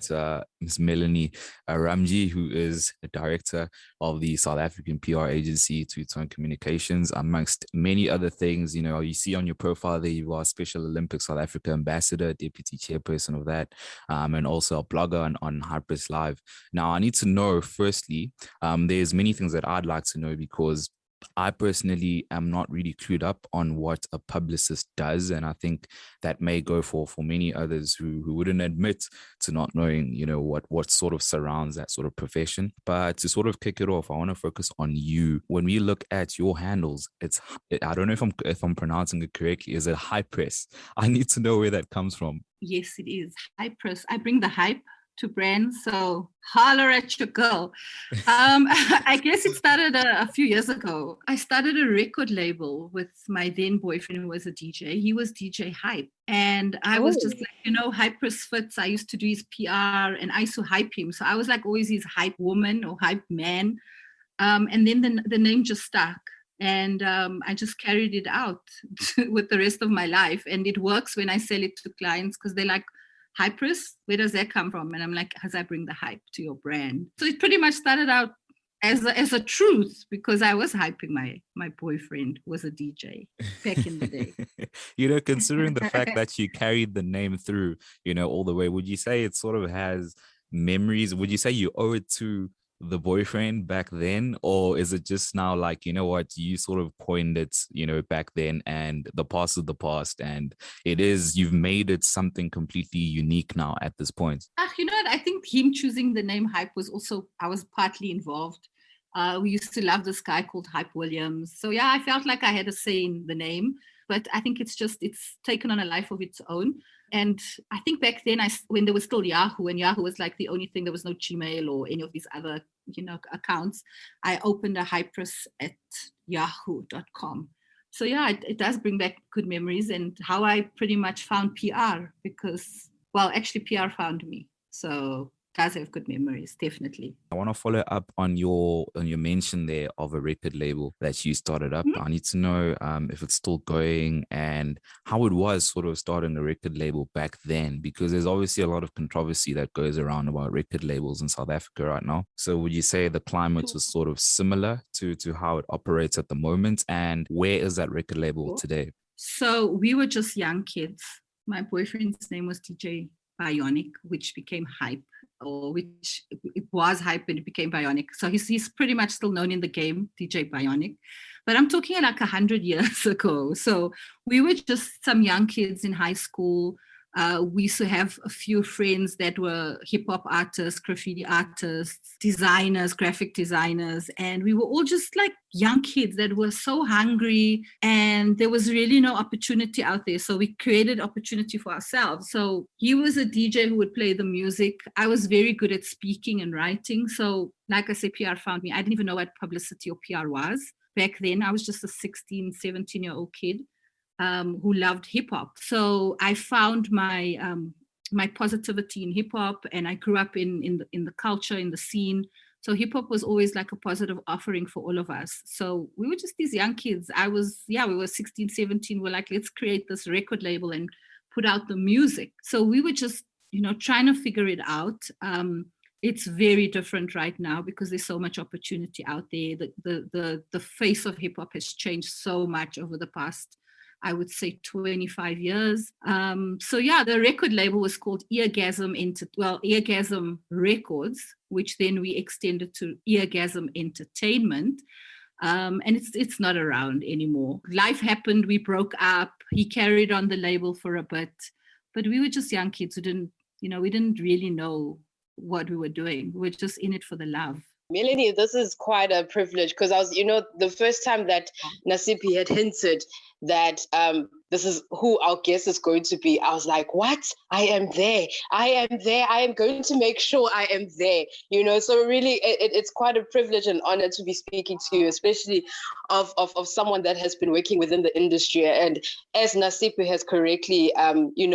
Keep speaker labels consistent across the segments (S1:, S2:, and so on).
S1: Ms. Melanie Ramjee, who is the director of the South African PR agency Tutone Communications, amongst many other things. You know, you see on your profile there you are Special Olympics South Africa Ambassador, Deputy Chairperson of that, and also a blogger on Hypress Live. Now, I need to know, firstly, there's many things that I'd like to know, because I personally am not really clued up on what a publicist does. And I think that may go for many others who wouldn't admit to not knowing, you know, what sort of surrounds that sort of profession. But to sort of kick it off, I want to focus on you. When we look at your handles, I don't know if I'm pronouncing it correctly. Is it Hypress? I need to know where that comes from.
S2: Yes, it is Hypress. I bring the hype to brands, so holler at your girl. I guess it started a few years ago. I started a record label with my then boyfriend, who was a DJ. He was DJ Hype, and I was just like, you know, Hypress fits. I used to do his PR, and I used to hype him, so I was like always his hype woman or hype man. And then the name just stuck, and I just carried it out with the rest of my life. And it works when I sell it to clients, because they're like, Hypress, where does that come from? And I'm like, as I bring the hype to your brand. So it pretty much started out as a truth, because I was hyping my boyfriend, who was a DJ back in the day.
S1: You know, considering the fact that you carried the name through, you know, all the way, would you say it sort of has memories? Would you say you owe it to the boyfriend back then, or is it just now like, you know what, you sort of coined it, you know, back then, and the past is the past, and you've made it something completely unique now at this point?
S2: You know what, I think him choosing the name Hype was also, I was partly involved. We used to love this guy called Hype Williams, so yeah, I felt like I had a say in the name, but I think it's taken on a life of its own. And I think back then, when there was still Yahoo, and Yahoo was like the only thing, there was no Gmail or any of these other, you know, accounts, I opened a Hypress at yahoo.com. So yeah, it does bring back good memories, and how I pretty much found PR, because, well, actually PR found me. So does have good memories, definitely.
S1: I want to follow up on your mention there of a record label that you started up. I need to know if it's still going and how it was sort of starting a record label back then, because there's obviously a lot of controversy that goes around about record labels in South Africa right now. So would you say the climate was sort of similar to how it operates at the moment, and where is that record label today?
S2: So we were just young kids. My boyfriend's name was DJ Bionic, which became Hype, or which it was Hype and it became Bionic. So he's pretty much still known in the game, DJ Bionic. But I'm talking like 100 years ago. So we were just some young kids in high school. We used to have a few friends that were hip hop artists, graffiti artists, designers, graphic designers. And we were all just like young kids that were so hungry, and there was really no opportunity out there. So we created opportunity for ourselves. So he was a DJ who would play the music. I was very good at speaking and writing. So like I said, PR found me. I didn't even know what publicity or PR was. Back then, I was just a 16, 17-year-old kid who loved hip hop. So I found my positivity in hip hop, and I grew up in the culture, in the scene. So hip hop was always like a positive offering for all of us. So we were just these young kids. We were 16, 17. We're like, let's create this record label and put out the music. So we were just, you know, trying to figure it out. It's very different right now because there's so much opportunity out there. The face of hip hop has changed so much over the past, I would say, 25 years. So yeah, the record label was called Eargasm Records, which then we extended to Eargasm Entertainment. And it's not around anymore. Life happened, we broke up. He carried on the label for a bit, but we were just young kids who we didn't really know what we were doing. We were just in it for the love.
S3: Melanie, this is quite a privilege, because I was, the first time that Nasiphi had hinted that this is who our guest is going to be, I was like, what? I am there. I am going to make sure I am there. So really it's quite a privilege and honor to be speaking to you, especially of someone that has been working within the industry. And as Nasiphi has correctly,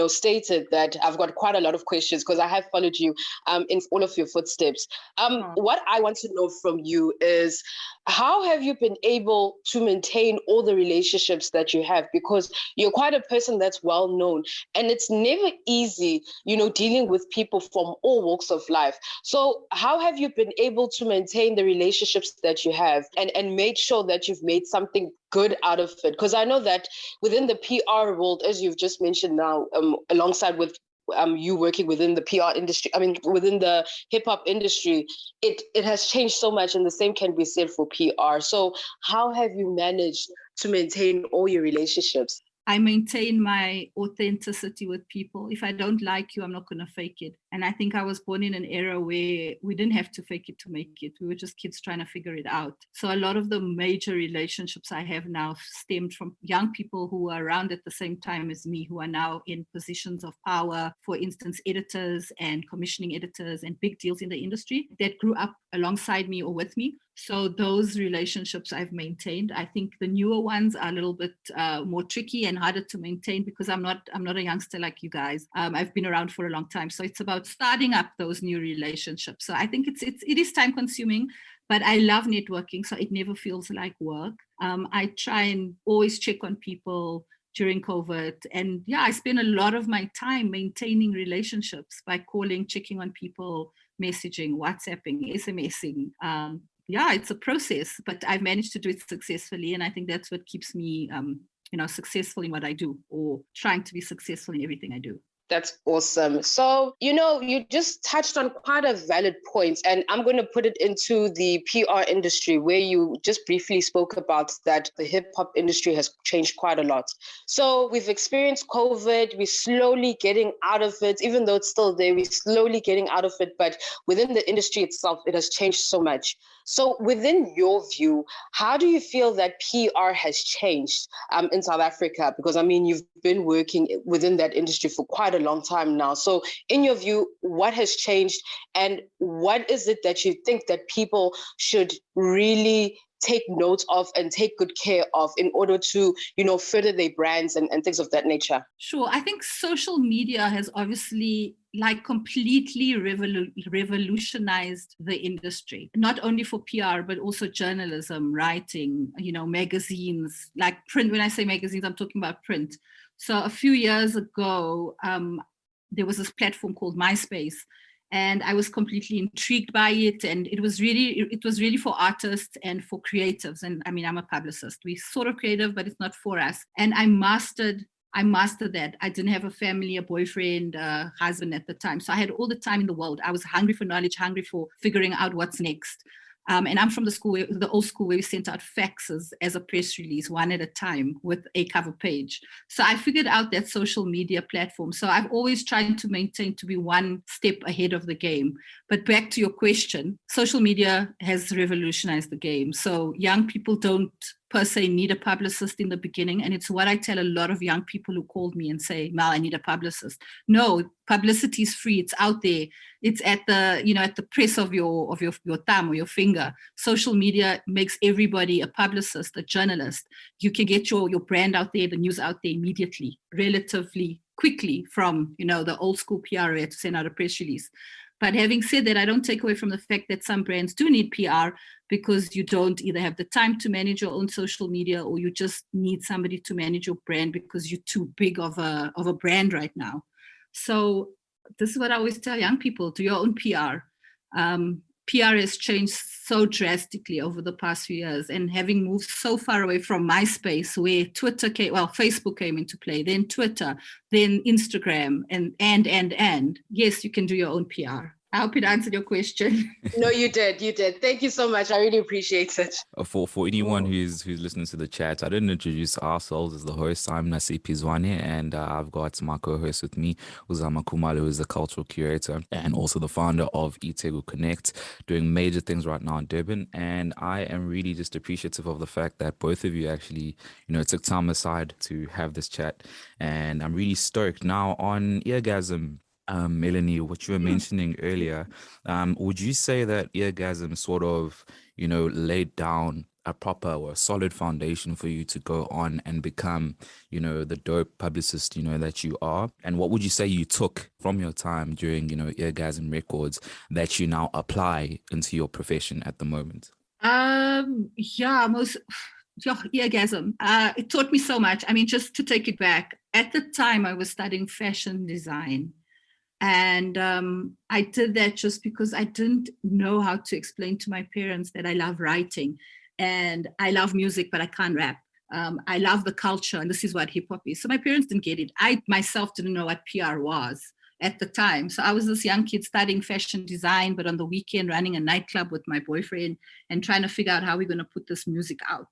S3: stated, that I've got quite a lot of questions because I have followed you in all of your footsteps. What I want to know from you is, how have you been able to maintain all the relationships that you have? Because you're you're quite a person that's well known, and it's never easy, dealing with people from all walks of life. So how have you been able to maintain the relationships that you have and made sure that you've made something good out of it? Because I know that within the PR world, as you've just mentioned now, alongside with you working within the PR industry, within the hip hop industry, it has changed so much, and the same can be said for PR. So how have you managed to maintain all your relationships?
S2: I maintain my authenticity with people. If I don't like you, I'm not going to fake it. And I think I was born in an era where we didn't have to fake it to make it. We were just kids trying to figure it out. So a lot of the major relationships I have now stemmed from young people who were around at the same time as me, who are now in positions of power, for instance, editors and commissioning editors and big deals in the industry that grew up alongside me or with me. So those relationships I've maintained. I think the newer ones are a little bit more tricky and harder to maintain because I'm not a youngster like you guys. I've been around for a long time. So it's about starting up those new relationships. So I think it is time consuming, but I love networking. So it never feels like work. I try and always check on people during COVID. And yeah, I spend a lot of my time maintaining relationships by calling, checking on people, messaging, WhatsApping, SMSing. Yeah, it's a process, but I've managed to do it successfully. And I think that's what keeps me, successful in what I do, or trying to be successful in everything I do.
S3: That's awesome. So, you just touched on quite a valid point, and I'm going to put it into the PR industry, where you just briefly spoke about that the hip hop industry has changed quite a lot. So we've experienced COVID, we're slowly getting out of it, even though it's still there, we're slowly getting out of it. But within the industry itself, it has changed so much. So within your view, how do you feel that PR has changed in South Africa? Because, you've been working within that industry for quite a long time now. So in your view, what has changed, and what is it that you think that people should really take note of and take good care of in order to, further their brands and things of that nature?
S2: Sure. I think social media has obviously completely revolutionized the industry, not only for PR, but also journalism, writing, magazines, like print. When I say magazines, I'm talking about print. So a few years ago, there was this platform called MySpace, and I was completely intrigued by it. And it was really for artists and for creatives. And I'm a publicist. We're sort of creative, but it's not for us. And I mastered that. I didn't have a family, a boyfriend, a husband at the time. So I had all the time in the world. I was hungry for knowledge, hungry for figuring out what's next. And I'm from the old school where we sent out faxes as a press release, one at a time with a cover page. So I figured out that social media platform. So I've always tried to maintain to be one step ahead of the game. But back to your question, social media has revolutionized the game. So young people don't per se need a publicist in the beginning. And it's what I tell a lot of young people who called me and say, Mal, I need a publicist. No, publicity is free. It's out there. It's at the press of your thumb or your finger. Social media makes everybody a publicist, a journalist. You can get your brand out there, the news out there immediately, relatively quickly from, the old school PR to send out a press release. But having said that, I don't take away from the fact that some brands do need PR, because you don't either have the time to manage your own social media, or you just need somebody to manage your brand because you're too big of a brand right now. So this is what I always tell young people: do your own PR. PR has changed so drastically over the past few years, and having moved so far away from MySpace, where Facebook came into play, then Twitter, then Instagram, and yes, you can do your own PR. I hope it answered your question.
S3: No, you did. Thank you so much. I really appreciate it.
S1: For anyone who's listening to the chat, I didn't introduce ourselves as the host. I'm Nasiphi Zwane, and I've got my co-host with me, Zama Khumalo, who is the cultural curator and also the founder of Ithekuconnect, doing major things right now in Durban. And I am really just appreciative of the fact that both of you actually, took time aside to have this chat. And I'm really stoked. Now on Eargasm, Melanie, what you were mentioning earlier, would you say that Eargasm sort of, laid down a proper or a solid foundation for you to go on and become, the dope publicist, that you are? And what would you say you took from your time during, Eargasm Records that you now apply into your profession at the moment?
S2: Eargasm. It taught me so much. I mean, just to take it back, at the time I was studying fashion design. And I did that just because I didn't know how to explain to my parents that I love writing and I love music, but I can't rap. I love the culture, and this is what hip hop is. So my parents didn't get it. I myself didn't know what PR was at the time. So I was this young kid studying fashion design, but on the weekend running a nightclub with my boyfriend and trying to figure out how we're going to put this music out.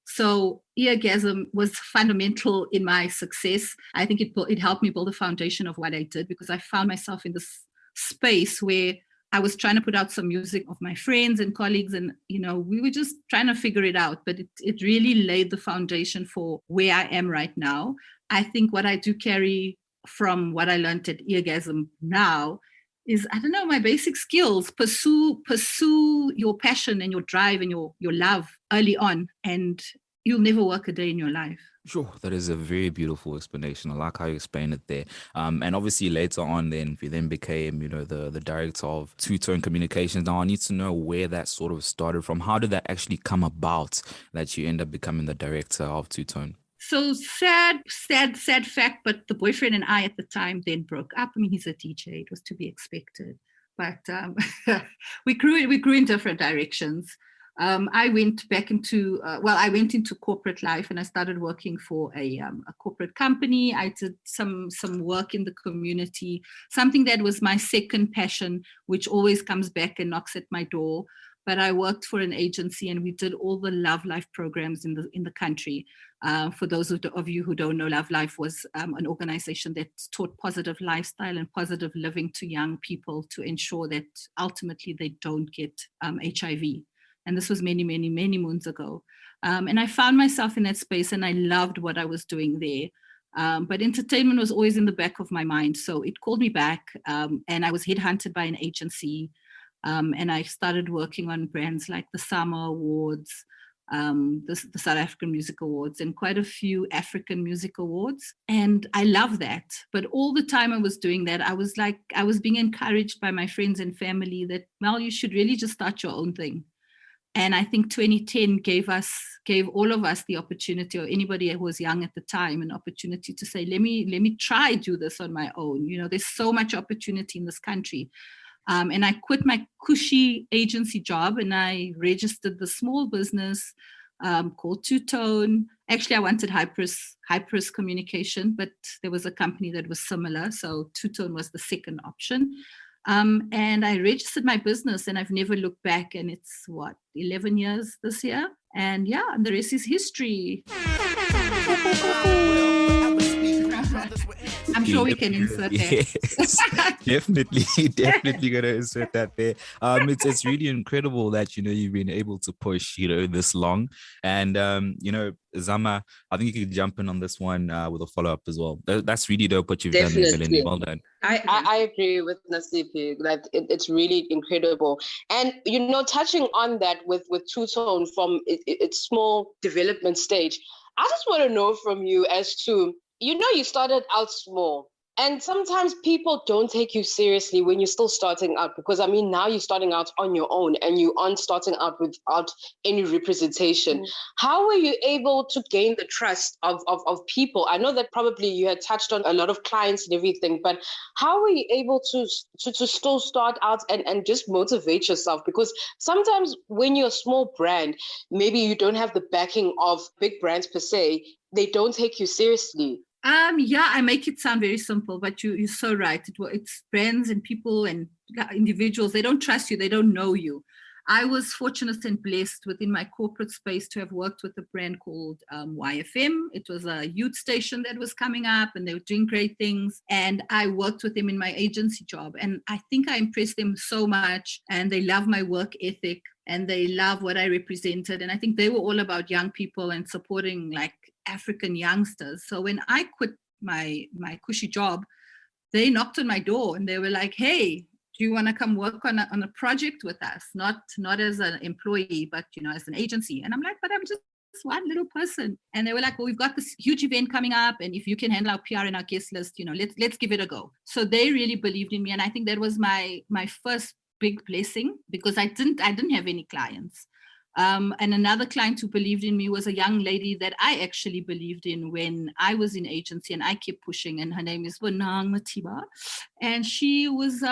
S2: So Eargasm was fundamental in my success. I think it helped me build a foundation of what I did, because I found myself in this space where I was trying to put out some music of my friends and colleagues, and we were just trying to figure it out. But it really laid the foundation for where I am right now. I think what I do carry from what I learned at Eargasm now is, I don't know, my basic skills. Pursue your passion and your drive and your love early on, and you'll never work a day in your life.
S1: Sure, that is a very beautiful explanation. I like how you explained it there. And obviously later on, then you then became, the director of Tutone Communications. Now I need to know where that sort of started from. How did that actually come about that you end up becoming the director of Tutone?
S2: So sad fact, but the boyfriend and I at the time then broke up. I mean, he's a DJ, it was to be expected. But we grew in different directions. I went back into, I went into corporate life, and I started working for a corporate company. I did some work in the community, something that was my second passion, which always comes back and knocks at my door. But I worked for an agency, and we did all the Love Life programs in the country. For those of you who don't know, Love Life was an organization that taught positive lifestyle and positive living to young people to ensure that ultimately they don't get HIV. And this was many, many, many moons ago. And I found myself in that space, and I loved what I was doing there. But entertainment was always in the back of my mind. So it called me back, and I was headhunted by an agency. And I started working on brands like the Zama Awards, the South African Music Awards, and quite a few African Music Awards. And I love that. But all the time I was doing that, I was being encouraged by my friends and family that, Mel, you should really just start your own thing. And I think 2010 gave all of us the opportunity, or anybody who was young at the time, an opportunity to say, let me try do this on my own. There's so much opportunity in this country. And I quit my cushy agency job, and I registered the small business called Tutone. Actually, I wanted Hypress Communication, but there was a company that was similar. So Tutone was the second option. And I registered my business, and I've never looked back. And it's 11 years this year. And the rest is history. I'm sure we can insert that.
S1: Yes, definitely gonna insert that there. It's really incredible that you've been able to push this long, and Zama, I think you could jump in on this one with a follow-up as well. That's really dope what you've done, Melanie. Well done.
S3: I agree with Nasiphi that it's really incredible. And touching on that with Tutone from its small development stage, I just want to know from you as to, you started out small, and sometimes people don't take you seriously when you're still starting out, because now you're starting out on your own, and you aren't starting out without any representation. How were you able to gain the trust of people? I know that probably you had touched on a lot of clients and everything, but how were you able to still start out and just motivate yourself? Because sometimes when you're a small brand, maybe you don't have the backing of big brands per se, they don't take you seriously.
S2: I make it sound very simple, but you're so right. It's brands and people and individuals. They don't trust you. They don't know you. I was fortunate and blessed within my corporate space to have worked with a brand called YFM. It was a youth station that was coming up, and they were doing great things. And I worked with them in my agency job. And I think I impressed them so much, and they love my work ethic, and they love what I represented. And I think they were all about young people and supporting African youngsters. So when I quit my cushy job, they knocked on my door, and they were like, hey, do you want to come work on a project with us? Not as an employee, but as an agency. And I'm like, but I'm just one little person. And they were like, well, we've got this huge event coming up, and if you can handle our PR and our guest list, let's give it a go. So they really believed in me, and I think that was my first big blessing, because I didn't have any clients. And another client who believed in me was a young lady that I actually believed in when I was in agency, and I kept pushing, and her name is Bonang Matiba. And she was,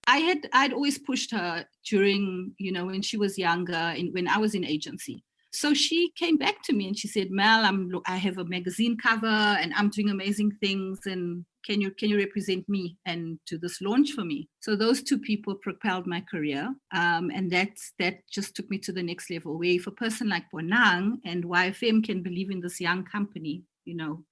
S2: I'd always pushed her during, when she was younger, when I was in agency. So she came back to me and she said, Mel, I have a magazine cover and I'm doing amazing things, and can you represent me and do this launch for me? So those two people propelled my career, and that just took me to the next level, where if a person like Bonang and YFM can believe in this young company,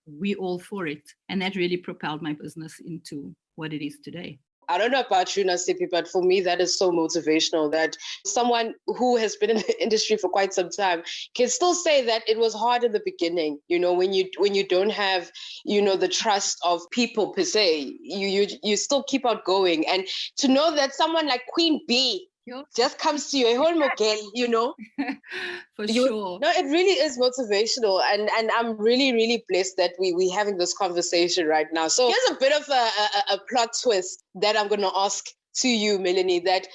S2: we all for it. And that really propelled my business into what it is today.
S3: I don't know about you, Nasiphi, but for me, that is so motivational that someone who has been in the industry for quite some time can still say that it was hard in the beginning. When you don't have, the trust of people per se, you still keep out going. And to know that someone like Queen Bee just comes to you,
S2: For sure.
S3: No, it really is motivational. And I'm really, really blessed that we're having this conversation right now. So here's a bit of a plot twist that I'm going to ask to you, Melanie, that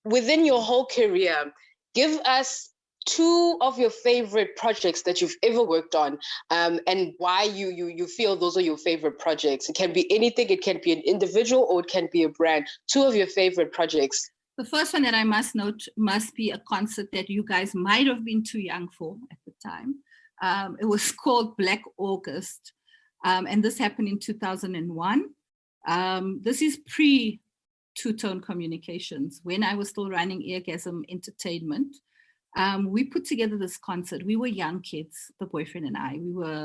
S3: within your whole career, give us 2 of your favorite projects that you've ever worked on, and why you feel those are your favorite projects. It can be anything. It can be an individual or it can be a brand. 2 of your favorite projects.
S2: The first one that I must note must be a concert that you guys might have been too young for at the time. It was called Black August, and this happened in 2001. This is pre-Tutone Communications, when I was still running Eargasm Entertainment. We put together this concert. We were young kids, the boyfriend and I.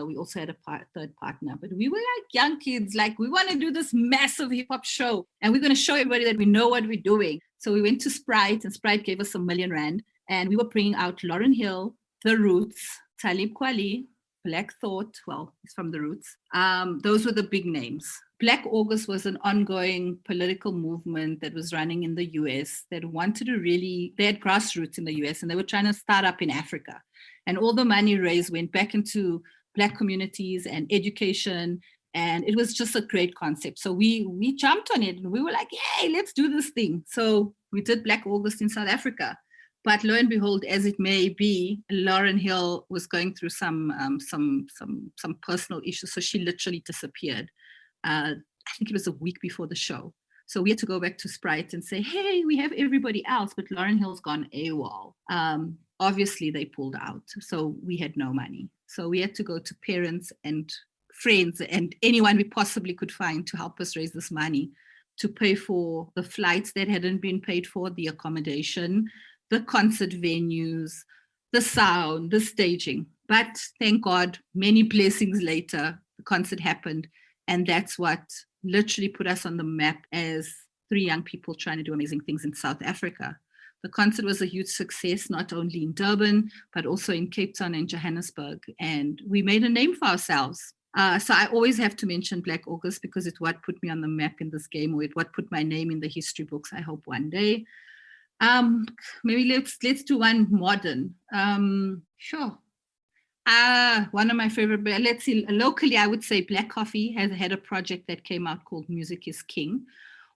S2: We also had a third partner, but we were like young kids, like we want to do this massive hip hop show, and we're going to show everybody that we know what we're doing. So we went to Sprite, and Sprite gave us R1 million, and we were bringing out Lauryn Hill, The Roots, Talib Kweli, Black Thought. Well, he's from The Roots. Those were the big names. Black August was an ongoing political movement that was running in the US that wanted to they had grassroots in the US, and they were trying to start up in Africa. And all the money raised went back into Black communities and education. And it was just a great concept. So we jumped on it and we were like, hey, let's do this thing. So we did Black August in South Africa. But lo and behold, as it may be, Lauryn Hill was going through some personal issues. So she literally disappeared. I think it was a week before the show. So we had to go back to Sprite and say, hey, we have everybody else, but Lauryn Hill's gone AWOL. Obviously, they pulled out. So we had no money. So we had to go to parents and friends and anyone we possibly could find to help us raise this money to pay for the flights that hadn't been paid for, the accommodation, the concert venues, the sound, the staging. But thank God, many blessings later, the concert happened. And that's what literally put us on the map as 3 young people trying to do amazing things in South Africa. The concert was a huge success, not only in Durban, but also in Cape Town and Johannesburg. And we made a name for ourselves. So I always have to mention Black August because it's what put me on the map in this game, or it what put my name in the history books, I hope one day. Maybe let's do one modern. Sure. One of my favorite, let's see, locally, I would say Black Coffee has had a project that came out called Music is King,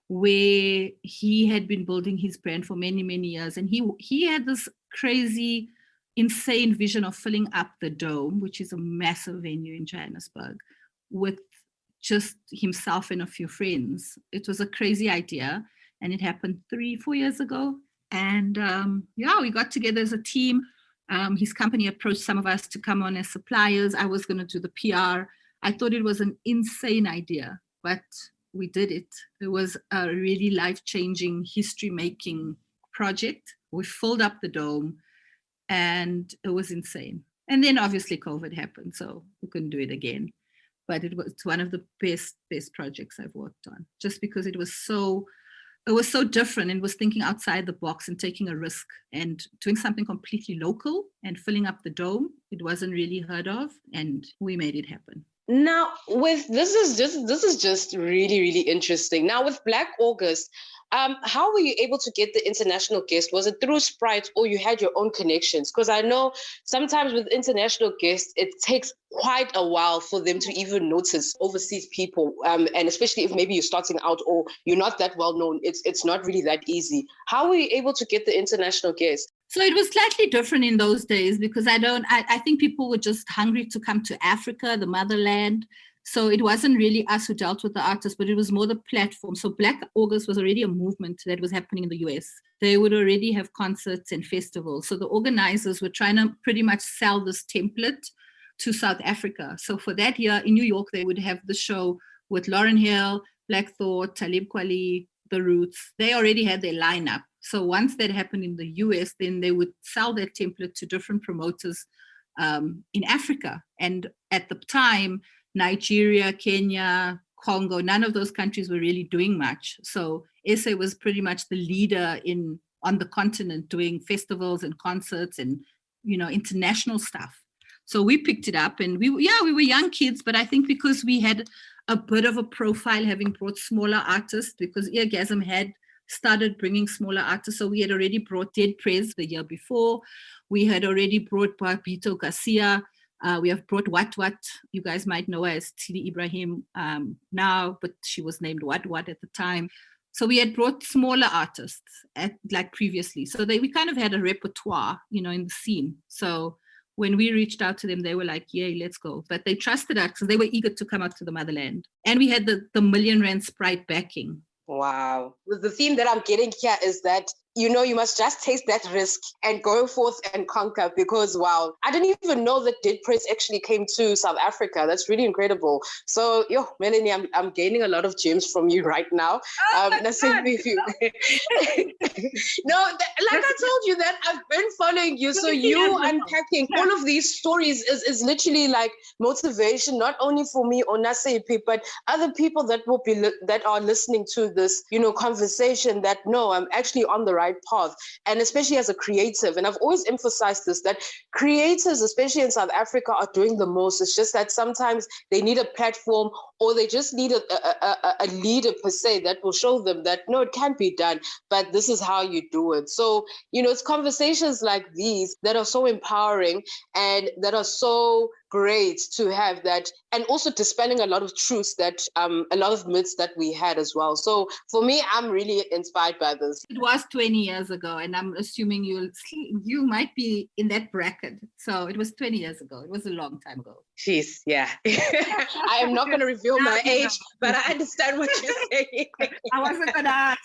S2: where he had been building his brand for many, many years. And he had this crazy, insane vision of filling up the Dome, which is a massive venue in Johannesburg, with just himself and a few friends. It was a crazy idea, and it happened 3-4 years ago. And we got together as a team. His company approached some of us to come on as suppliers. I was going to do the PR. I thought it was an insane idea, but we did it. It was a really life-changing, history-making project. We filled up the Dome, and it was insane. And then obviously COVID happened, so we couldn't do it again. But it's one of the best projects I've worked on, just because it was so different and was thinking outside the box and taking a risk and doing something completely local and filling up the Dome. It wasn't really heard of, and we made it happen.
S3: Now, this is just really, really interesting. Now, with Black August, how were you able to get the international guest? Was it through Sprite or you had your own connections? Because I know sometimes with international guests, it takes quite a while for them to even notice overseas people. And especially if maybe you're starting out or you're not that well known, it's not really that easy. How were you able to get the international guest?
S2: So it was slightly different in those days because I think people were just hungry to come to Africa, the motherland. So it wasn't really us who dealt with the artists, but it was more the platform. So Black August was already a movement that was happening in the US. They would already have concerts and festivals. So the organizers were trying to pretty much sell this template to South Africa. So for that year in New York, they would have the show with Lauryn Hill, Black Thought, Talib Kweli, The Roots. They already had their lineup. So once that happened in the US, then they would sell that template to different promoters in Africa. And at the time, Nigeria, Kenya, Congo, none of those countries were really doing much. So SA was pretty much the leader on the continent doing festivals and concerts and, international stuff. So we picked it up and we were young kids, but I think because we had a bit of a profile having brought smaller artists, because Eargasm had started bringing smaller artists. So we had already brought Dead Prez the year before. We had already brought Barbito Garcia. We have brought What, you guys might know her as Tidi Ibrahim now, but she was named What at the time. So we had brought smaller artists like previously. So we kind of had a repertoire, in the scene. So when we reached out to them, they were like, yay, let's go. But they trusted us because they were eager to come out to the motherland. And we had the R1 million Sprite backing.
S3: Wow. The theme that I'm getting here is that, you must just take that risk and go forth and conquer because, wow, I didn't even know that Dead Prez actually came to South Africa. That's really incredible. So, Melanie, I'm gaining a lot of gems from you right now. Nasiphi, No, like I told you that I've been following you. So you unpacking all of these stories is literally like motivation, not only for me or Nasiphi, but other people that that are listening to this, conversation that, no, I'm actually on the right path, and especially as a creative. And I've always emphasized this, that creators, especially in South Africa, are doing the most. It's just that sometimes they need a platform or they just need a leader per se that will show them that, no, it can be done, but this is how you do it. So, it's conversations like these that are so empowering and that are so great to have that, and also dispelling a lot of truths that a lot of myths that we had as well. So for me, I'm really inspired by this.
S2: It was 20 years ago, and I'm assuming you might be in that bracket. So it was 20 years ago. It was a long time ago.
S3: Jeez, yeah. I am not going to reveal my age, but I understand what you're saying.
S2: I wasn't going to ask.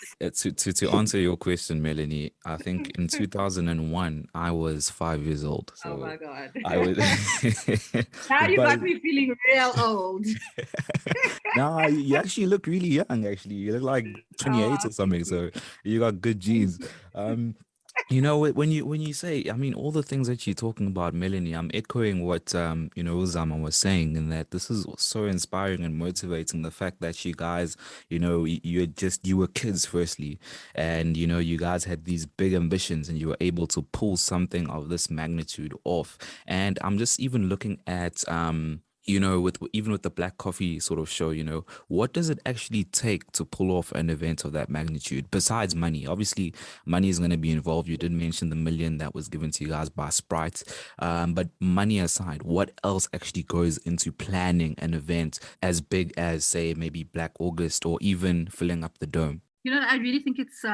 S1: To answer your question, Melanie, I think in 2001, I was 5 years old. So
S2: oh my God.
S1: I was...
S2: Now you got me feeling real old.
S1: No, you actually look really young, actually. You look like 28 or something. So you got good genes. When you say, all the things that you're talking about, Melanie, I'm echoing what, Zama was saying, in that this is so inspiring and motivating. The fact that you guys, you were kids firstly, and, you guys had these big ambitions and you were able to pull something of this magnitude off. And I'm just even looking at, with the Black Coffee sort of show, what does it actually take to pull off an event of that magnitude besides money? Obviously, money is going to be involved. You did mention the $1 million that was given to you guys by Sprite. But money aside, what else actually goes into planning an event as big as, say, maybe Black August or even filling up the Dome?
S2: I really think it's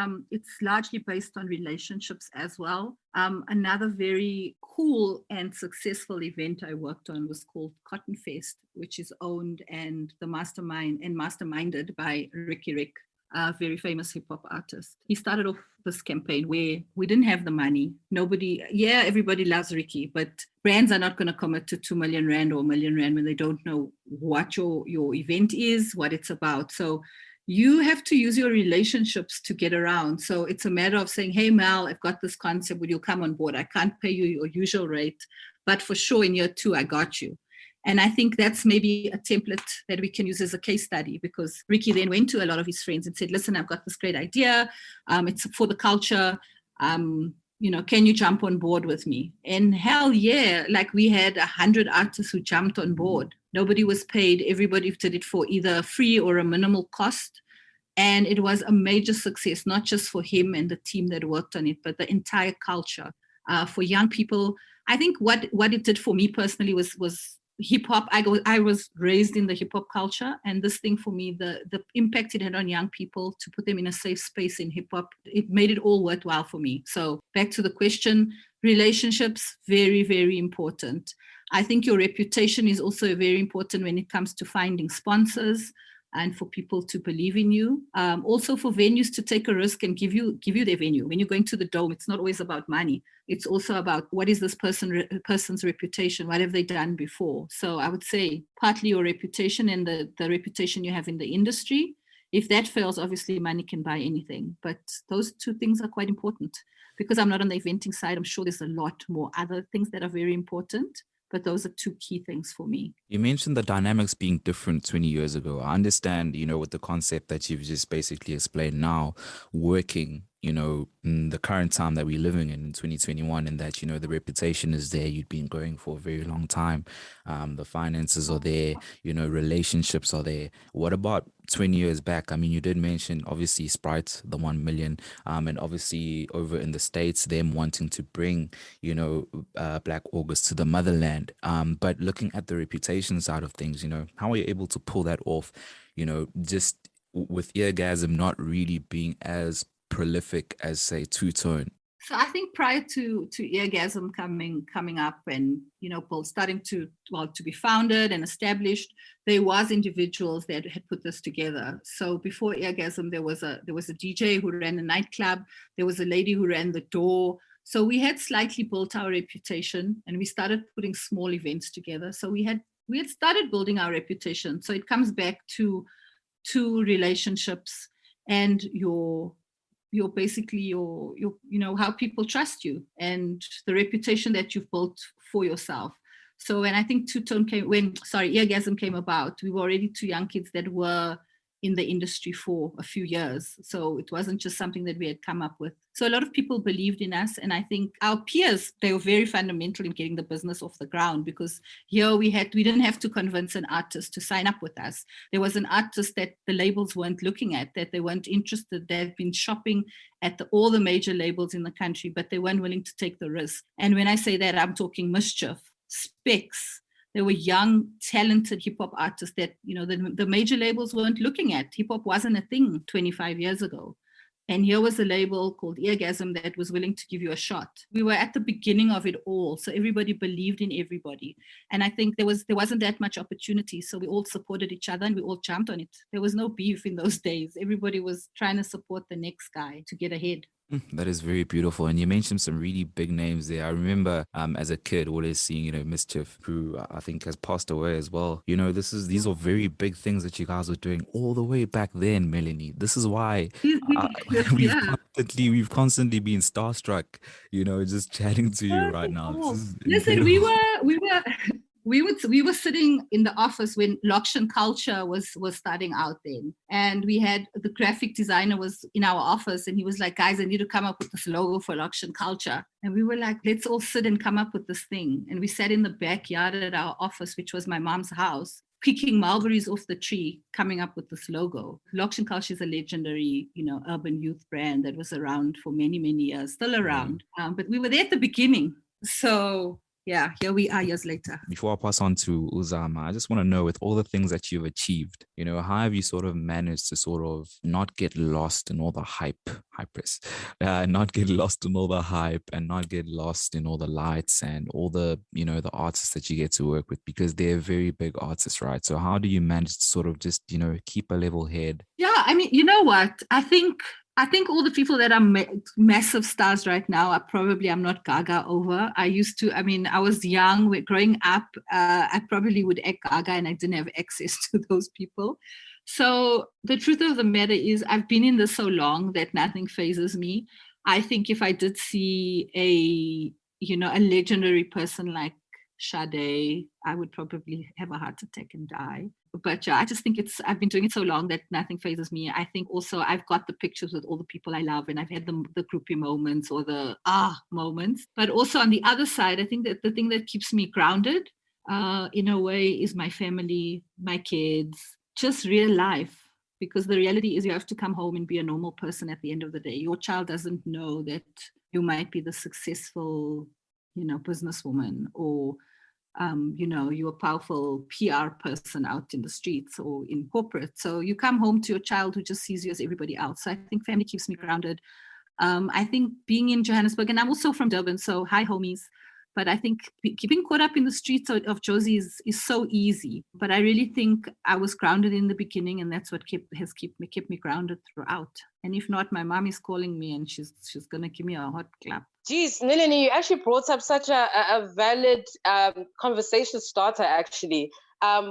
S2: largely based on relationships as well. Another very cool and successful event I worked on was called Cotton Fest, which is owned and masterminded by Ricky Rick, a very famous hip hop artist. He started off this campaign where we didn't have the money. Everybody loves Ricky, but brands are not going to commit to 2 million rand or R1 million when they don't know what your event is, what it's about. So you have to use your relationships to get around. So it's a matter of saying, hey, Mel, I've got this concept. Would you come on board? I can't pay you your usual rate, but for sure in year 2, I got you. And I think that's maybe a template that we can use as a case study, because Ricky then went to a lot of his friends and said, listen, I've got this great idea. It's for the culture. Can you jump on board with me? And hell yeah, like we had 100 artists who jumped on board. Nobody was paid. Everybody did it for either free or a minimal cost. And it was a major success, not just for him and the team that worked on it, but the entire culture. For young people, I think what it did for me personally was hip hop, I was raised in the hip hop culture, and this thing for me, the impact it had on young people to put them in a safe space in hip hop, it made it all worthwhile for me. So back to the question, relationships, very, very important. I think your reputation is also very important when it comes to finding sponsors and for people to believe in you. Also for venues to take a risk and give you their venue. When you're going to the Dome, it's not always about money. It's also about what is this person's reputation? What have they done before? So I would say partly your reputation and the reputation you have in the industry. If that fails, obviously money can buy anything. But those two things are quite important. Because I'm not on the eventing side, I'm sure there's a lot more other things that are very important. But those are two key things for me.
S1: You mentioned the dynamics being different 20 years ago. I understand, with the concept that you've just basically explained now, working, in the current time that we're living in 2021, and that, the reputation is there. You've been going for a very long time. The finances are there, relationships are there. What about 20 years back? I mean, you did mention, obviously, Sprite, the 1 million, and obviously over in the States, them wanting to bring, Black August to the motherland. But looking at the reputation side of things, how are you able to pull that off, just with Eargasm not really being as prolific as, say, Tutone?
S2: So I think prior to Eargasm coming up and, starting to be founded and established, there was individuals that had put this together. So before Eargasm, there was a DJ who ran a nightclub. There was a lady who ran the door. So we had slightly built our reputation, and we started putting small events together. So we had started building our reputation. So it comes back to relationships and your how people trust you and the reputation that you've built for yourself. So when I think Eargasm came about, we were already two young kids that were in the industry for a few years. So it wasn't just something that we had come up with. So a lot of people believed in us. And I think our peers, they were very fundamental in getting the business off the ground, because here we didn't have to convince an artist to sign up with us. There was an artist that the labels weren't looking at, that they weren't interested. They've been shopping at all the major labels in the country, but they weren't willing to take the risk. And when I say that, I'm talking Mischief, Specs. There were young, talented hip hop artists that, the major labels weren't looking at. Hip hop wasn't a thing 25 years ago. And here was a label called Eargasm that was willing to give you a shot. We were at the beginning of it all. So everybody believed in everybody. And I think there wasn't that much opportunity. So we all supported each other and we all jumped on it. There was no beef in those days. Everybody was trying to support the next guy to get ahead.
S1: That is very beautiful. And you mentioned some really big names there. I remember as a kid always seeing, Mischief, who I think has passed away as well. These are very big things that you guys were doing all the way back then, Melanie. This is why we've constantly been starstruck, just chatting to you right now.
S2: Listen, we were sitting in the office when Loction Culture was starting out then. And we had the graphic designer was in our office, and he was like, guys, I need to come up with this logo for Loction Culture. And we were like, let's all sit and come up with this thing. And we sat in the backyard at our office, which was my mom's house, picking mulberries off the tree, coming up with this logo. Loction Culture is a legendary, urban youth brand that was around for many, many years, still around. But we were there at the beginning. So yeah, here we are years later.
S1: Before I pass on to Zama, I just want to know, with all the things that you've achieved, how have you sort of managed to sort of not get lost in all the Hypress, not get lost in all the hype, and not get lost in all the lights and all the, the artists that you get to work with, because they're very big artists, right? So how do you manage to sort of just, keep a level head?
S2: Yeah, I mean, you know what? I think all the people that are massive stars right now I'm not gaga over. I was young, growing up, I probably would act gaga and I didn't have access to those people. So the truth of the matter is I've been in this so long that nothing phases me. I think if I did see a legendary person like Sade, I would probably have a heart attack and die. But yeah, I just think I've been doing it so long that nothing phases me. I think also I've got the pictures with all the people I love, and I've had the groupie moments or the moments. But also on the other side, I think that the thing that keeps me grounded in a way is my family, my kids, just real life. Because the reality is you have to come home and be a normal person at the end of the day. Your child doesn't know that you might be the successful, businesswoman or you're a powerful PR person out in the streets or in corporate. So you come home to your child who just sees you as everybody else. So I think family keeps me grounded. I think being in Johannesburg, and I'm also from Durban, so hi homies. But I think keeping caught up in the streets of Jozi is so easy. But I really think I was grounded in the beginning, and that's what kept me grounded throughout. And if not, my mom is calling me, and she's gonna give me a hot clap.
S3: Geez, Melanie, you actually brought up such a valid conversation starter, actually,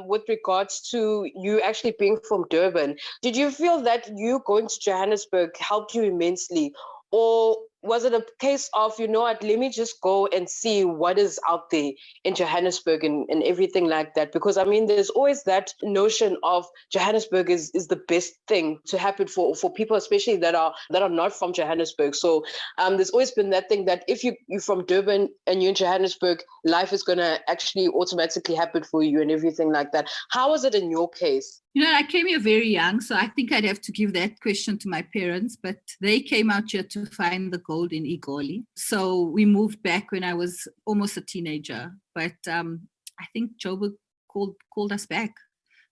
S3: with regards to you actually being from Durban. Did you feel that you going to Johannesburg helped you immensely? Or was it a case of, you know what, let me just go and see what is out there in Johannesburg and everything like that? Because, I mean, there's always that notion of Johannesburg is the best thing to happen for people, especially that are not from Johannesburg. So there's always been that thing that if you're from Durban and you're in Johannesburg, life is going to actually automatically happen for you and everything like that. How was it in your case?
S2: I came here very young, so I think I'd have to give that question to my parents, but they came out here to find the gold in Igoli. So we moved back when I was almost a teenager, but I think Joburg called us back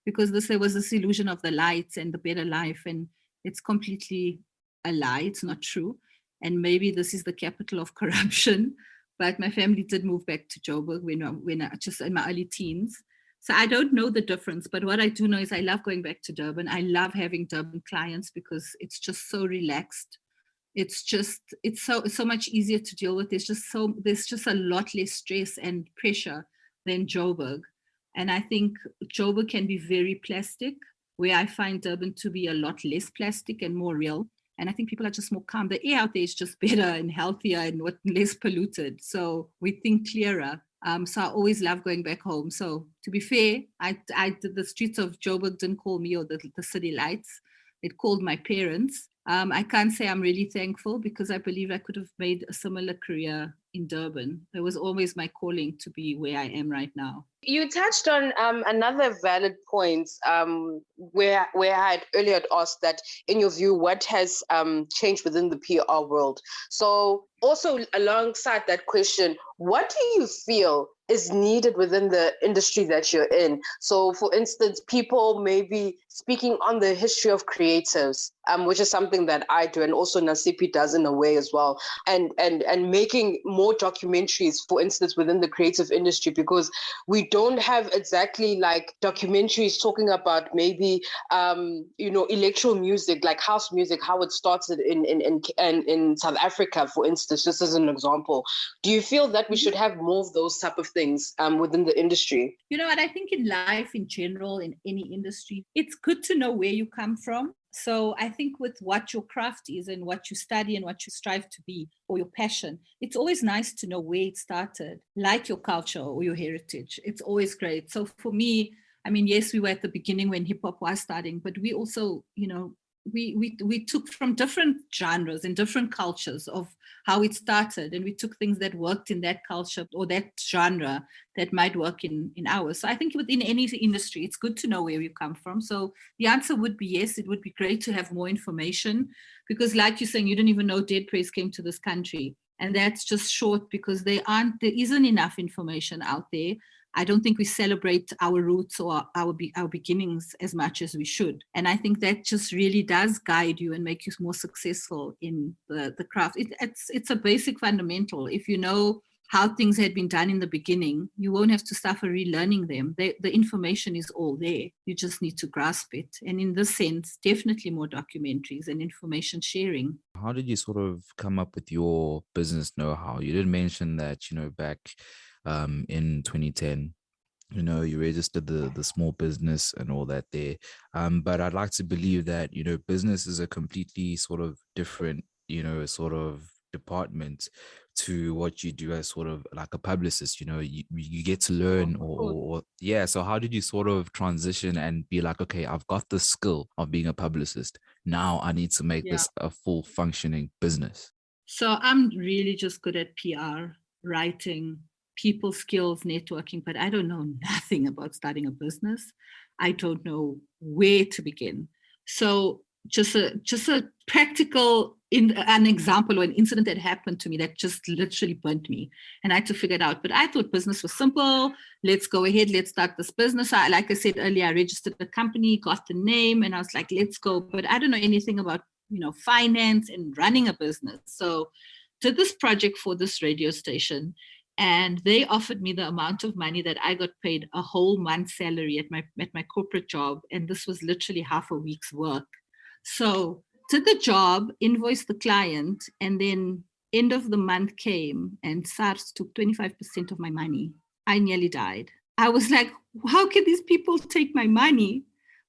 S2: because there was this illusion of the lights and the better life, and it's completely a lie. It's not true. And maybe this is the capital of corruption, but my family did move back to Joburg when I just in my early teens. So I don't know the difference, but what I do know is I love going back to Durban. I love having Durban clients because it's just so relaxed. It's so much easier to deal with. There's just a lot less stress and pressure than Joburg. And I think Joburg can be very plastic, where I find Durban to be a lot less plastic and more real. And I think people are just more calm. The air out there is just better and healthier and less polluted. So we think clearer. So I always love going back home. So to be fair, the streets of Joburg didn't call me or the city lights. It called my parents. I can't say I'm really thankful because I believe I could have made a similar career in Durban. It was always my calling to be where I am right now.
S3: You touched on another valid point where I had earlier asked that, in your view, what has changed within the PR world? So also alongside that question, what do you feel is needed within the industry that you're in? So for instance, people may be speaking on the history of creatives, which is something that I do, and also Nasiphi does in a way as well, and making more documentaries, for instance, within the creative industry, because we don't have exactly like documentaries talking about maybe electro music, like house music, how it started in South Africa, for instance, just as an example. Do you feel that we should have more of those type of things within the industry?
S2: You know what, I think in life in general, in any industry, it's good to know where you come from. So I think with what your craft is and what you study and what you strive to be, or your passion, it's always nice to know where it started, like your culture or your heritage. It's always great. So for me, I mean, yes, we were at the beginning when hip hop was starting, but we also, we took from different genres and different cultures of how it started, and we took things that worked in that culture or that genre that might work in ours. So I think within any industry, it's good to know where you come from. So the answer would be yes, it would be great to have more information, because like you're saying, you don't even know Dead Prez came to this country, and that's just short because there isn't enough information out there. I don't think we celebrate our roots or our beginnings as much as we should. And I think that just really does guide you and make you more successful in the craft. It's a basic fundamental. If you know how things had been done in the beginning, you won't have to suffer relearning them. The information is all there. You just need to grasp it. And in this sense, definitely more documentaries and information sharing.
S1: How did you sort of come up with your business know-how? You did mention that, back in 2010, you registered the small business and all that there. But I'd like to believe that, business is a completely sort of different, sort of department to what you do as sort of like a publicist. You get to learn or yeah. So how did you sort of transition and be like, okay, I've got the skill of being a publicist. Now I need to make this a full functioning business.
S2: So I'm really just good at PR, writing, people skills, networking, but I don't know nothing about starting a business. I don't know where to begin. So just a practical an example or an incident that happened to me that just literally burnt me, and I had to figure it out. But I thought business was simple. Let's go ahead. Let's start this business. Like I said earlier, I registered the company, got the name, and I was like, let's go. But I don't know anything about, finance and running a business. So did this project for this radio station, and they offered me the amount of money that I got paid a whole month's salary at my corporate job, and this was literally half a week's work. So did the job, invoiced the client, and then end of the month came and SARS took 25% of my money. I nearly died. I was like, how can these people take my money?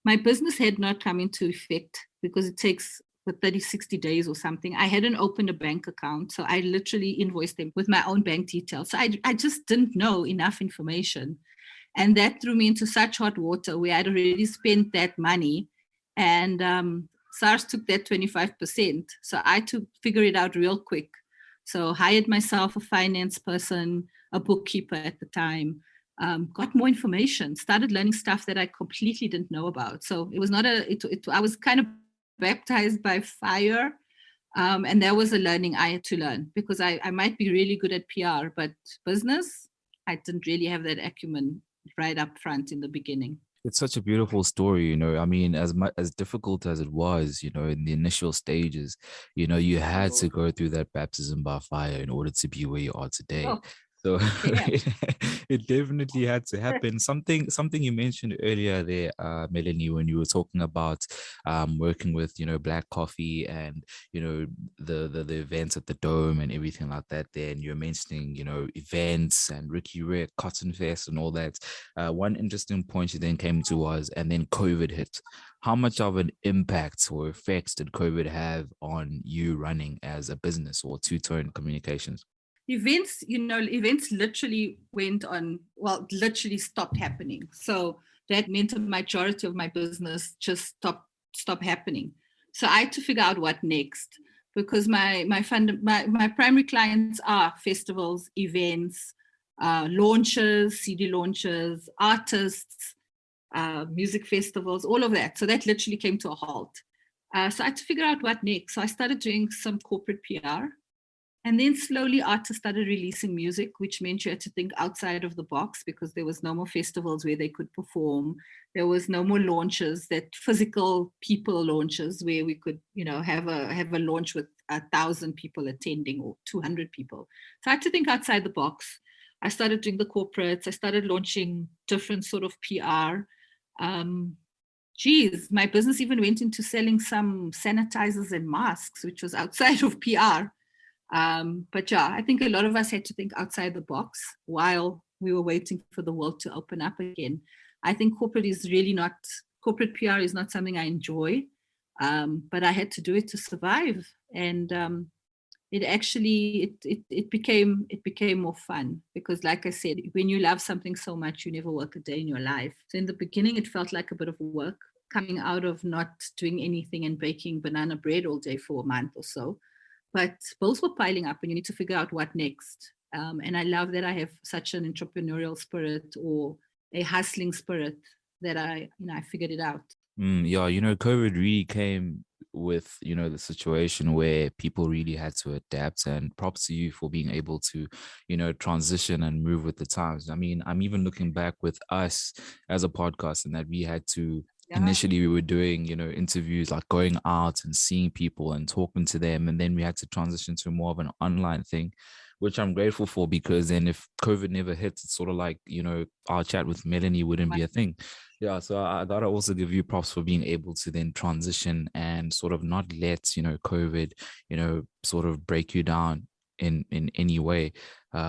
S2: My business had not come into effect because it takes 30, 60 days or something. I hadn't opened a bank account. So I literally invoiced them with my own bank details. So I just didn't know enough information. And that threw me into such hot water where I'd already spent that money. And SARS took that 25%. So I had to figure it out real quick. So hired myself a finance person, a bookkeeper at the time, got more information, started learning stuff that I completely didn't know about. So it was not I was kind of baptized by fire. And that was a learning I had to learn, because I might be really good at PR, but business, I didn't really have that acumen right up front in the beginning.
S1: It's such a beautiful story, I mean, as difficult as it was, in the initial stages, you had to go through that baptism by fire in order to be where you are today.
S2: Oh,
S1: so
S2: yeah.
S1: it definitely had to happen. Something you mentioned earlier there, Melanie, when you were talking about working with, Black Coffee and, the events at the Dome and everything like that there. And you're mentioning, events and Ricky Rick, Cotton Fest and all that. One interesting point you then came to was, and then COVID hit. How much of an impact or effects did COVID have on you running as a business or Tutone Communications?
S2: Events literally literally stopped happening. So that meant a majority of my business just stopped happening. So I had to figure out what next, because my primary clients are festivals, events, launches, CD launches, artists, music festivals, all of that. So that literally came to a halt. So I had to figure out what next. So I started doing some corporate PR. And then slowly artists started releasing music, which meant you had to think outside of the box, because there was no more festivals where they could perform. There was no more launches, that physical people launches where we could, have a launch with 1,000 people attending or 200 people. So I had to think outside the box. I started doing the corporates. I started launching different sort of PR. My business even went into selling some sanitizers and masks, which was outside of PR. But yeah, I think a lot of us had to think outside the box while we were waiting for the world to open up again. I think corporate PR is not something I enjoy, but I had to do it to survive. And it became more fun, because like I said, when you love something so much, you never work a day in your life. So in the beginning, it felt like a bit of work coming out of not doing anything and baking banana bread all day for a month or so. But bills were piling up and you need to figure out what next. And I love that I have such an entrepreneurial spirit, or a hustling spirit, that I figured it out.
S1: Yeah, COVID really came with, the situation where people really had to adapt, and props to you for being able to, transition and move with the times. I mean, I'm even looking back with us as a podcast, and that we had to, initially we were doing, interviews, like going out and seeing people and talking to them. And then we had to transition to more of an online thing, which I'm grateful for, because then if COVID never hits, it's sort of like, our chat with Melanie wouldn't be a thing. Yeah. So I gotta also give you props for being able to then transition and sort of not let, COVID, sort of break you down in any way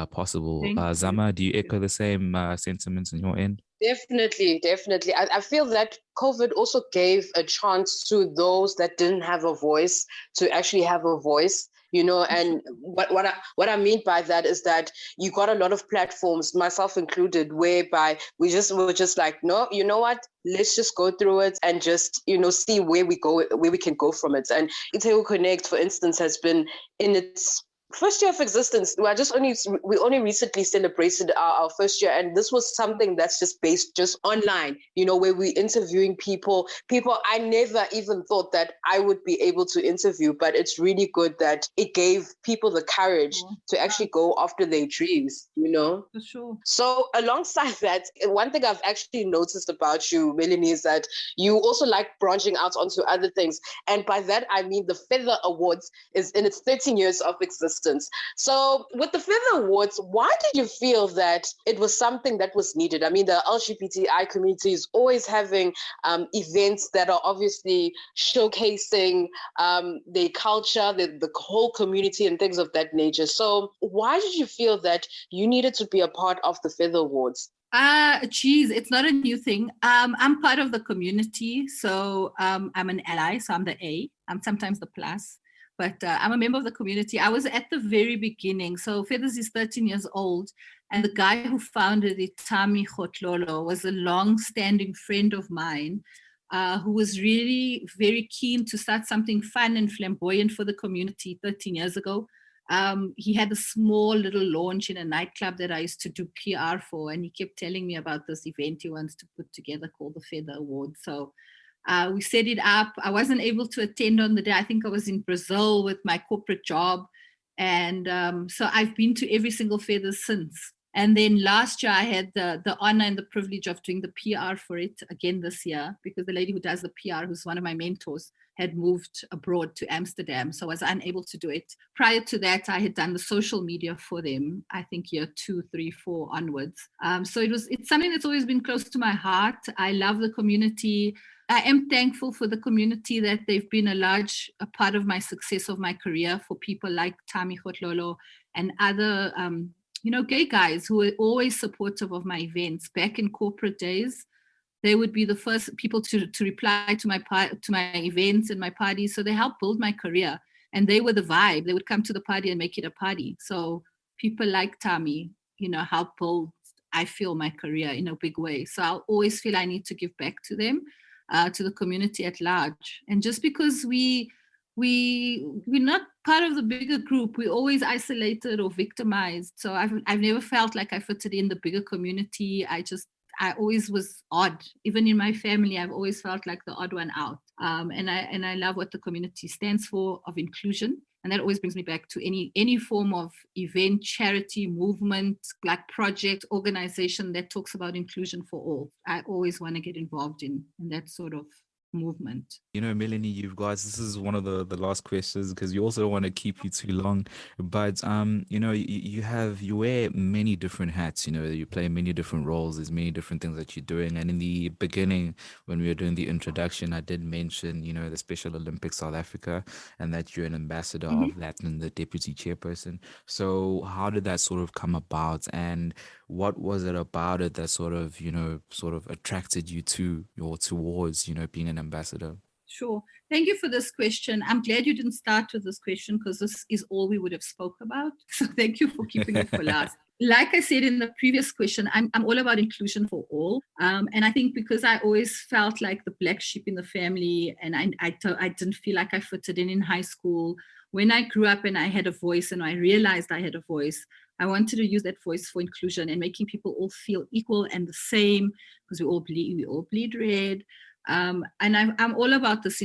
S1: possible. Zama, do you echo the same sentiments on your end?
S3: Definitely. I feel that COVID also gave a chance to those that didn't have a voice to actually have a voice, and what I mean by that is that you got a lot of platforms, myself included, whereby we were just like, no, you know what, let's just go through it and just, see where we can go from it. And Ithekuconnect, for instance, has been in its first year of existence. We only recently celebrated our first year, and this was something that's just based just online, where we're interviewing people I never even thought that I would be able to interview, but it's really good that it gave people the courage to actually go after their dreams,
S2: For sure.
S3: So alongside that, one thing I've actually noticed about you, Melanie, is that you also like branching out onto other things. And by that, I mean the Feather Awards is in its 13 years of existence. So with the Feather Awards, why did you feel that it was something that was needed? I mean, the LGBTI community is always having events that are obviously showcasing their culture, the whole community and things of that nature. So why did you feel that you needed to be a part of the Feather Awards?
S2: It's not a new thing. I'm part of the community, so I'm an ally, so I'm the A. I'm sometimes the plus, but I'm a member of the community. I was at the very beginning. So Feathers is 13 years old, and the guy who founded it, Ithekuconnect, was a long-standing friend of mine who was really very keen to start something fun and flamboyant for the community 13 years ago. He had a small little launch in a nightclub that I used to do PR for, and he kept telling me about this event he wants to put together called the Feather Awards. So we set it up. I wasn't able to attend on the day. I think I was in Brazil with my corporate job. And so I've been to every single Feathers since. And then last year I had the honor and the privilege of doing the PR for it again this year, because the lady who does the PR, who's one of my mentors, had moved abroad to Amsterdam, so I was unable to do it. Prior to that, I had done the social media for them, I think year 2, 3, 4 onwards. So it's something that's always been close to my heart. I love the community. I am thankful for the community that they've been a part of my success of my career, for people like Ithekuconnect and other gay guys who were always supportive of my events. Back in corporate days, they would be the first people to reply to my events and my parties. So they helped build my career, and they were the vibe. They would come to the party and make it a party. So people like Tami, help build, I feel, my career in a big way. So I'll always feel I need to give back to them, to the community at large. And just because we're not part of the bigger group, we're always isolated or victimized. So I've never felt like I fitted in the bigger community. I always was odd. Even in my family, I've always felt like the odd one out. And I love what the community stands for, of inclusion. And that always brings me back to any form of event, charity, movement, like project, organization that talks about inclusion for all. I always want to get involved in that sort of movement.
S1: Melanie, you guys, this is one of the last questions, because you also don't want to keep you too long, but you wear many different hats. You play many different roles. There's many different things that you're doing. And in the beginning, when we were doing the introduction, I did mention the Special Olympics South Africa, and that you're an ambassador of that and the deputy chairperson. So how did that sort of come about, and what was it about it that sort of attracted you to or towards being an ambassador?
S2: Sure. Thank you for this question. I'm glad you didn't start with this question, because this is all we would have spoke about. So thank you for keeping it for last. Like I said in the previous question, I'm all about inclusion for all. And I think because I always felt like the black sheep in the family, and I didn't feel like I fitted in high school. When I grew up and I had a voice, and I realized I had a voice, I wanted to use that voice for inclusion and making people all feel equal and the same, because we all bleed red. And I'm all about this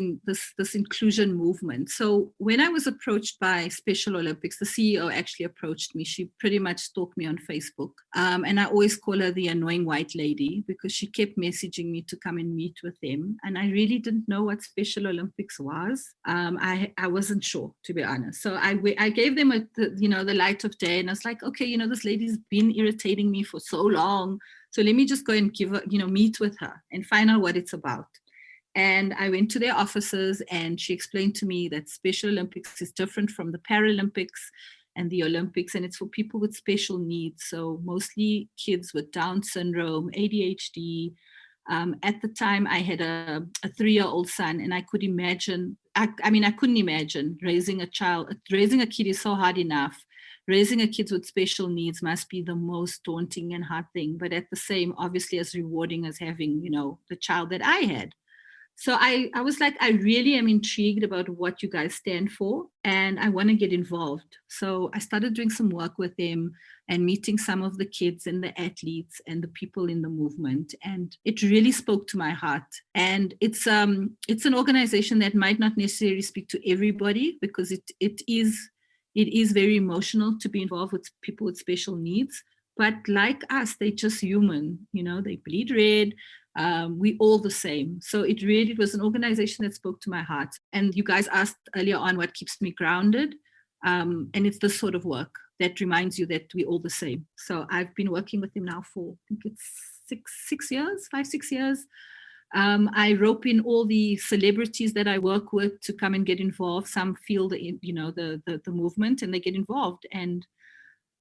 S2: inclusion movement. So when I was approached by Special Olympics, the CEO actually approached me. She pretty much stalked me on Facebook. And I always call her the annoying white lady, because she kept messaging me to come and meet with them. And I really didn't know what Special Olympics was. I wasn't sure, to be honest. So I gave them the light of day, and I was like, okay, this lady's been irritating me for so long. So let me just go and give her, meet with her and find out what it's about. And I went to their offices, and she explained to me that Special Olympics is different from the Paralympics and the Olympics, and it's for people with special needs. So mostly kids with Down syndrome, ADHD. At the time, I had a 3-year-old son, and I could imagine, I couldn't imagine raising a child. Raising a kid is so hard enough. Raising a kid with special needs must be the most daunting and hard thing, but at the same, obviously, as rewarding as having, the child that I had. So I was like, I really am intrigued about what you guys stand for, and I want to get involved. So I started doing some work with them and meeting some of the kids and the athletes and the people in the movement. And it really spoke to my heart. And it's an organization that might not necessarily speak to everybody, because it is very emotional to be involved with people with special needs. But like us, they're just human, they bleed red. We all the same. So it was an organization that spoke to my heart. And you guys asked earlier on what keeps me grounded. And it's this sort of work that reminds you that we're all the same. So I've been working with them now for, I think it's 5-6 years. I rope in all the celebrities that I work with to come and get involved. Some feel the movement and they get involved. And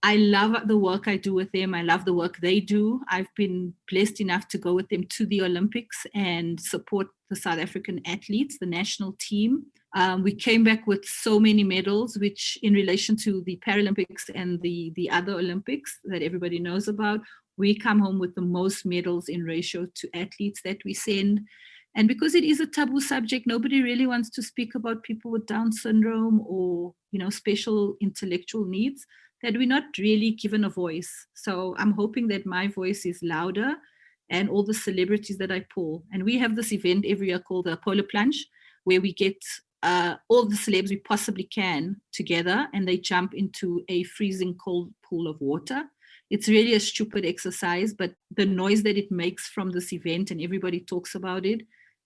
S2: I love the work I do with them. I love the work they do. I've been blessed enough to go with them to the Olympics and support the South African athletes, the national team. We came back with so many medals, which in relation to the Paralympics and the other Olympics that everybody knows about, we come home with the most medals in ratio to athletes that we send. And because it is a taboo subject, nobody really wants to speak about people with Down syndrome or, special intellectual needs, that we're not really given a voice. So I'm hoping that my voice is louder, and all the celebrities that I pull. And we have this event every year called the Polar Plunge, where we get all the celebs we possibly can together, and they jump into a freezing cold pool of water. It's really a stupid exercise, but the noise that it makes from this event, and everybody talks about it,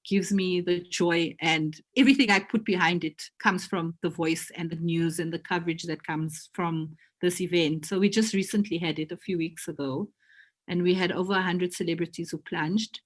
S2: gives me the joy, and everything I put behind it comes from the voice and the news and the coverage that comes from this event. So we just recently had it a few weeks ago, and we had over 100 celebrities who plunged.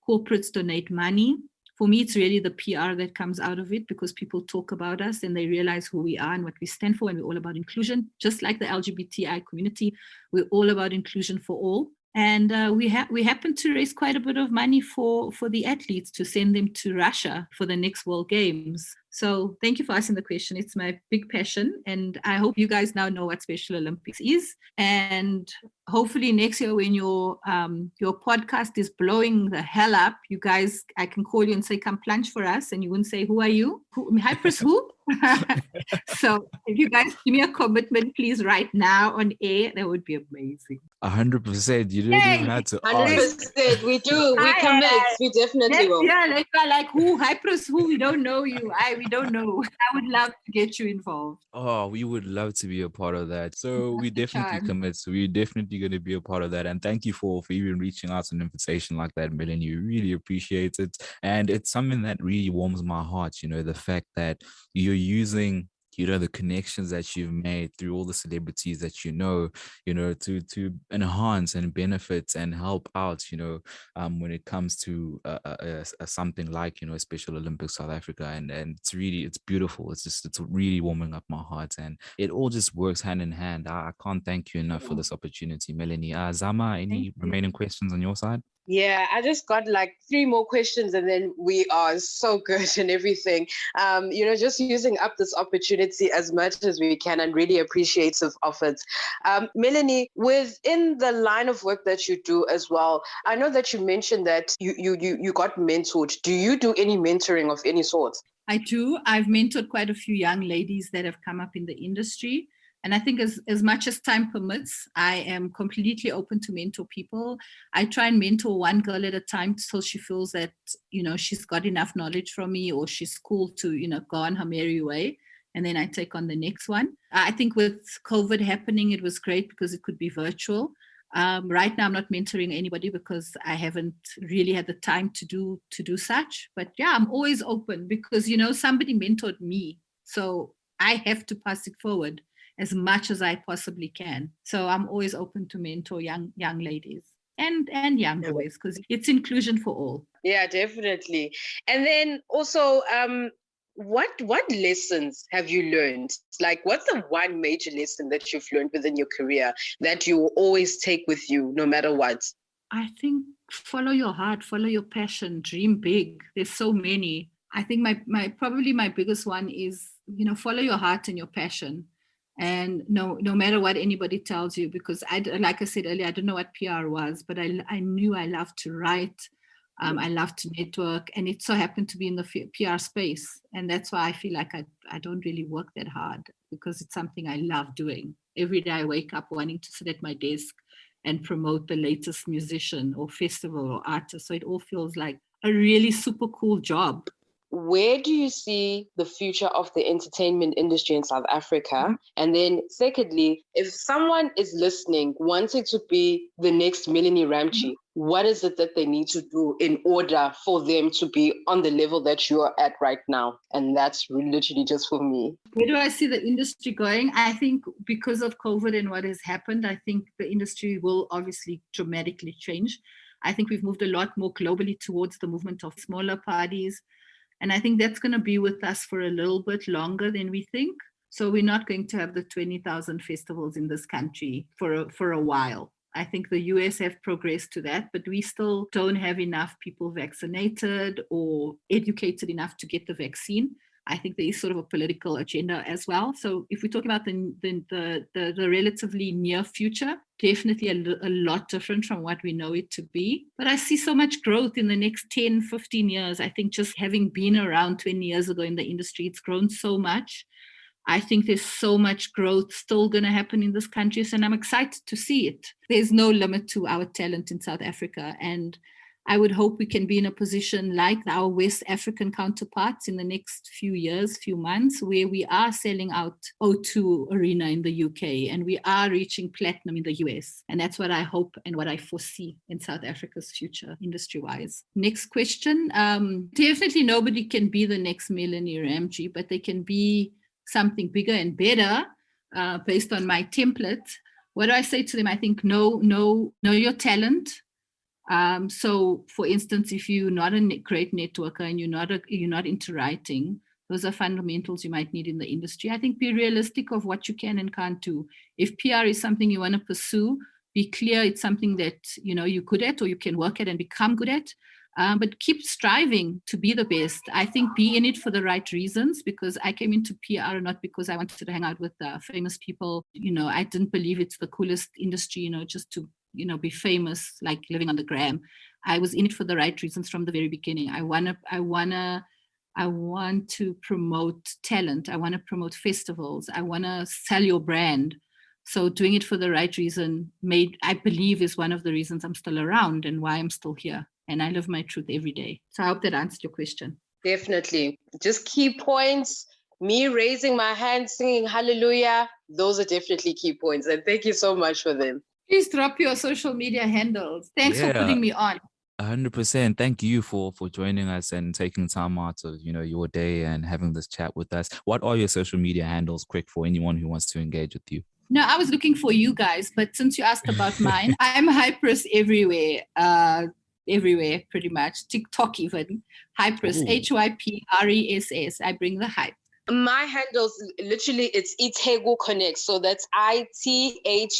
S2: Corporates donate money. For me, it's really the PR that comes out of it, because people talk about us and they realize who we are and what we stand for, and we're all about inclusion. Just like the LGBTI community, we're all about inclusion for all. And we happen to raise quite a bit of money for the athletes to send them to Russia for the next World Games. So thank you for asking the question. It's my big passion. And I hope you guys now know what Special Olympics is. And hopefully next year, when your podcast is blowing the hell up, you guys, I can call you and say, come plunge for us. And you wouldn't say, who are you? Hypress who? So if you guys give me a commitment, please, right now on air, that would be amazing.
S1: 100%. You didn't even have to ask.
S3: 100%. We do. We commit. We definitely will.
S2: Yeah, like who? Hypress who? We don't know you. We don't know. I would love to get you involved.
S1: Oh, we would love to be a part of that. So we definitely commit. So we're definitely going to be a part of that. And thank you for even reaching out to an invitation like that, Melanie. We really appreciate it. And it's something that really warms my heart, the fact that you're using the connections that you've made through all the celebrities that to enhance and benefit and help out, when it comes to something like, Special Olympics South Africa. And it's beautiful. It's really warming up my heart, and it all just works hand in hand. I can't thank you enough for this opportunity, Melanie. Zama, any remaining questions on your side?
S3: Yeah, I just got like 3 more questions, and then we are so good and everything. Just using up this opportunity as much as we can, and really appreciative of it. Melanie, within the line of work that you do as well, I know that you mentioned that you got mentored. Do you do any mentoring of any sort?
S2: I do. I've mentored quite a few young ladies that have come up in the industry. And I think as much as time permits, I am completely open to mentor people. I try and mentor one girl at a time till she feels that, she's got enough knowledge from me, or she's cool to, go on her merry way. And then I take on the next one. I think with COVID happening, it was great because it could be virtual. Right now, I'm not mentoring anybody because I haven't really had the time to do such. But yeah, I'm always open because, somebody mentored me. So I have to pass it forward as much as I possibly can. So I'm always open to mentor young ladies and young boys, because it's inclusion for all.
S3: Yeah, definitely. And then also, what lessons have you learned? Like, what's the one major lesson that you've learned within your career that you will always take with you no matter what?
S2: I think follow your heart, follow your passion, dream big. There's so many. I think my biggest one is, follow your heart and your passion. And no matter what anybody tells you, because like I said earlier, I don't know what PR was, but I knew I loved to write. I love to network, and it so happened to be in the PR space. And that's why I feel like I don't really work that hard, because it's something I love doing. Every day I wake up wanting to sit at my desk and promote the latest musician or festival or artist. So it all feels like a really super cool job.
S3: Where do you see the future of the entertainment industry in South Africa? And then secondly, if someone is listening, wanting to be the next Melanie Ramjee, what is it that they need to do in order for them to be on the level that you are at right now? And that's literally just for me.
S2: Where do I see the industry going? I think because of COVID and what has happened, I think the industry will obviously dramatically change. I think we've moved a lot more globally towards the movement of smaller parties. And I think that's going to be with us for a little bit longer than we think. So we're not going to have the 20,000 festivals in this country for a while. I think the US have progressed to that, but we still don't have enough people vaccinated or educated enough to get the vaccine. I think there is sort of a political agenda as well. So if we talk about the relatively near future, definitely a lot different from what we know it to be. But I see so much growth in the next 10, 15 years. I think just having been around 20 years ago in the industry, it's grown so much. I think there's so much growth still going to happen in this country, and I'm excited to see it. There's no limit to our talent in South Africa, and I would hope we can be in a position like our West African counterparts in the next few years, few months, where we are selling out O2 Arena in the UK and we are reaching platinum in the US. And that's what I hope and what I foresee in South Africa's future industry-wise. Next question. Definitely nobody can be the next Melanie Ramjee, but they can be something bigger and better based on my template. What do I say to them? I think know your talent. So for instance, if you're not a great networker and you're not into writing, those are fundamentals you might need in the industry. I think be realistic of what you can and can't do. If PR is something you want to pursue, be clear it's something that you're good at or you can work at and become good at. But keep striving to be the best. I think be in it for the right reasons, because I came into PR not because I wanted to hang out with famous people. I didn't believe it's the coolest industry, just to be famous, like living on the gram. I was in it for the right reasons from the very beginning. I want to promote talent. I want to promote festivals. I want to sell your brand. So doing it for the right reason I believe is one of the reasons I'm still around and why I'm still here. And I live my truth every day. So I hope that answered your question.
S3: Definitely. Just key points. Me raising my hand, singing hallelujah. Those are definitely key points. And thank you so much for them.
S2: Please drop your social media handles. Thanks for putting me on.
S1: 100%. Thank you for joining us and taking time out of your day and having this chat with us. What are your social media handles, quick, for anyone who wants to engage with you?
S2: No, I was looking for you guys, but since you asked about mine, I'm Hypress everywhere. Everywhere, pretty much. TikTok even. Hypress, Hypress. I bring the hype.
S3: My handles, literally, it's Ithekuconnect. So that's ITHEKU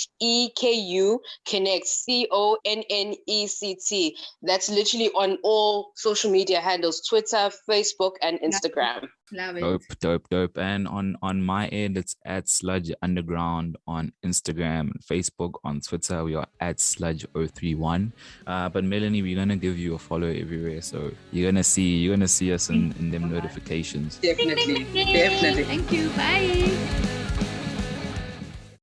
S3: Connect, CONNECT. That's literally on all social media handles, Twitter, Facebook, and Instagram.
S2: Love it.
S1: Dope. And on my end, it's at Sludge Underground on Instagram and Facebook. On Twitter, we are at Sludge031. But Melanie, we're gonna give you a follow everywhere, so you're gonna see us in them notifications.
S3: Definitely.
S2: Thank you. Bye.